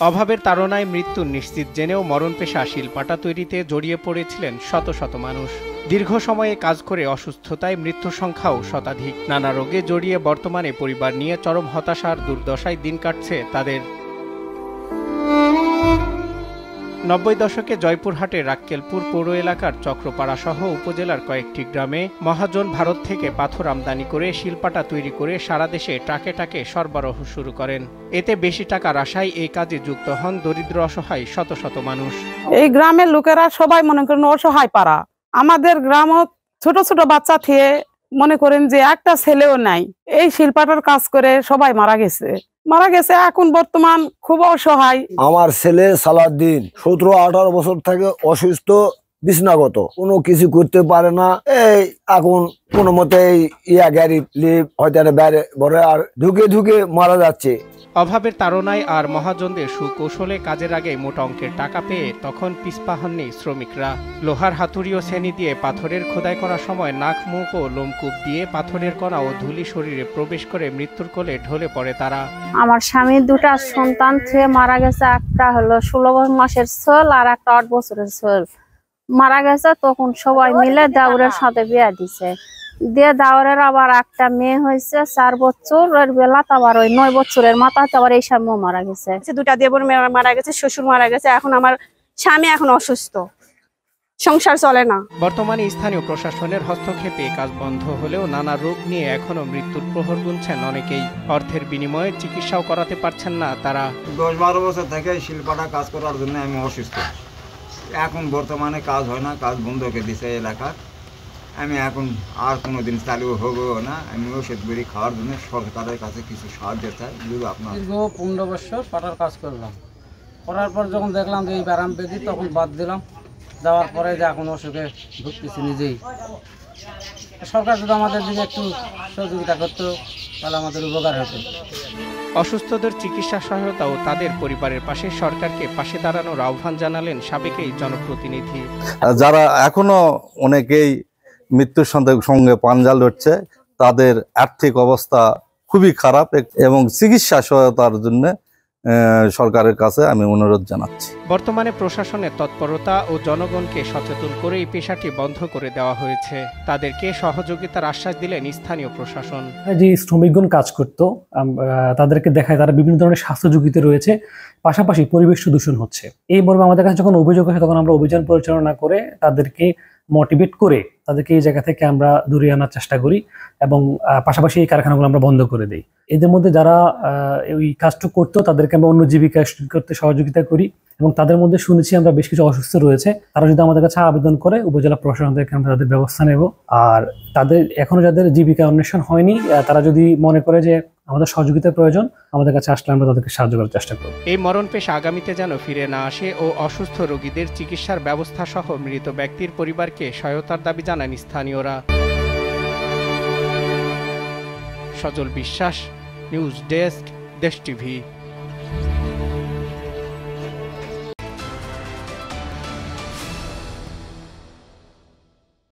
অভাবের তাড়নায় মৃত্যু নিশ্চিত জেনেও মরণ পেশা শিলপাটা তৈরিতে জড়িয়ে পড়েছিলেন শত শত মানুষ। দীর্ঘ সময়ে কাজ করে অসুস্থতায় মৃত্যুর সংখ্যাও শতাধিক। নানা রোগে জড়িয়ে বর্তমানে পরিবার নিয়ে চরম হতাশার দুর্দশায় দিন কাটছে তাদের। 90 দশকে জয়পুরহাটের রাক্কেলপুর পৌর এলাকার চক্রপাড়া সহ উপজেলার কয়েকটি গ্রামে মহাজন ভারত থেকে পাথর আমদানি করে শিলপাটা তৈরি করে সারা দেশে ট্রাকে ট্রাকে সরবরাহ শুরু করেন। এতে বেশি টাকার আশায় এই কাজে যুক্ত হন দরিদ্র অসহায় শত শত মানুষ। এই গ্রামের লোকেরা সবাই মনে করেন অসহায় পাড়া। আমাদের গ্রামও ছোট ছোট বাচ্চা থেকে মনে করেন যে একটা ছেলেও নাই। এই শিলপাটার কাজ করে সবাই মারা গেছে। এখন বর্তমান খুব অসহায়। আমার ছেলে সালাউদ্দিন 17-18 বছর থেকে অসুস্থ, বিছনাগত, কোনো কিছু করতে পারে না। এই এখন কোনো মতে গাড়ি হয়তো বাইরে ভরে আর ঢুকে ঢুকে মারা যাচ্ছে। অভাবের তাড়নায় আর মহাজনদের সুকৌশলে কাজের আগে মোটা অঙ্কের টাকা পেয়ে তখন পিছপা হননি শ্রমিকরা। লোহার হাতুড়ি ও ছেনি দিয়ে পাথরের খোদাই করার সময় নাক, মুখ ও লোমকূপ দিয়ে পাথরের কণা ও ধুলি শরীরে প্রবেশ করে মৃত্যুর কোলে ঢলে পড়ে তারা। আমার স্বামী দুটা সন্তান থেকে মারা গেছে। একটা হলো 16 মাসের ছোল আর একটা 8 বছরের ছোল মারা গেছে। তখন সবাই মিলে দাউরের সাথে বিয়ে দিছে। দিয়ে দাওয়ারের আবার একটা মেয়ে হয়েছে 4 বছর বেলা, আবার ওই 9 বছরের মাথাতে আবার এই স্বামী মারা গেছে। দুটা দেবর মারা গেছে, শ্বশুর মারা গেছে। এখন আমার স্বামী এখন অসুস্থ, সংসার চলে না। বর্তমানে স্থানীয় প্রশাসনের হস্তক্ষেপে কাজ বন্ধ হলেও নানা রোগ নিয়ে এখনো মৃত্যুর প্রহর গুনছেন অনেকেই। অর্থের বিনিময়ে চিকিৎসাও করাতে পারছেন না তারা। 10-12 বছর থেকে শিল্পাটা কাজ করার জন্য আমি অসুস্থ। এখন বর্তমানে কাজ হয় না, কাজ বন্ধ করে দিছে এলাকা। আমি এখন আর কোনোদিন চালু হবো না। আমি ওষুধ বড়ি খাওয়ার জন্য সরকারের কাছে কিছু সাহায্য চাই। আপনার দীর্ঘ 15 বছর পাটার কাজ করলাম। করার পর যখন দেখলাম যে এই ব্যারাম বেদি, তখন বাদ দিলাম। দেওয়ার পরে যে এখন অসুখে ভুগতেছি নিজেই। সরকার যদি আমাদের দিকে একটু সহযোগিতা করতো তাহলে আমাদের উপকার হতো। অসুস্থদের চিকিৎসা সহায়তা ও তাদের পরিবারের পাশে সরকারকে পাশে দাঁড়ানোর আহ্বান জানালেন সাবেক এই জনপ্রতিনিধি। যারা এখনো অনেকেই মৃত্যুর সঙ্গে পাঞ্জা লড়ছে, তাদের আর্থিক অবস্থা খুবই খারাপ এবং চিকিৎসা সহায়তার জন্য সরকারের কাছে আমি অনুরোধ জানাচ্ছি। বর্তমানে প্রশাসনের তৎপরতা ও জনগণকে সচেতন করে এই পেশাটি বন্ধ করে দেওয়া হয়েছে। তাদেরকে সহযোগিতার আশ্বাস দিলেন স্থানীয় প্রশাসন। যে শ্রমিকগণ কাজ করত, তাদেরকে দেখায় তারা বিভিন্ন ধরনের স্বাস্থ্য ঝুঁকিতে রয়েছে, পাশাপাশি পরিবেশ দূষণ হচ্ছে। এই মর্মে আমাদের কাছে যখন অভিযোগ আসে তখন আমরা অভিযান পরিচালনা করে তাদেরকে মোটিভেট করে তাদেরকে এই জায়গা থেকে আমরা দূরে আনার চেষ্টা করি এবং পাশাপাশি এই কারখানাগুলো আমরা বন্ধ করে দিই। এদের মধ্যে যারা ওই কাজটা করতো তাদেরকে আমরা অন্য জীবিকা করতে সহযোগিতা করি এবং তাদের মধ্যে শুনেছি আমরা বেশ কিছু অসুস্থ রয়েছে। তারা যদি আমাদের কাছে আবেদন করে উপজেলা প্রশাসন থেকে আমরা তাদের ব্যবস্থা নেব। আর তাদের এখনো যাদের জীবিকা অন্বেষণ হয়নি, তারা যদি মনে করে যে আমাদের সহযোগিতার প্রয়োজন, আমাদের কাছে আসলে আমরা তাদেরকে সাহায্য করার চেষ্টা করব। এই মরণ পেশা আগামীতে যেন ফিরে না আসে ও অসুস্থ রোগীদের চিকিৎসার ব্যবস্থা সহ মৃত ব্যক্তির পরিবারকে সহায়তার দাবি জানান স্থানীয়রা। সজল বিশ্বাস, নিউজ ডেস্ক, দেশ টিভি।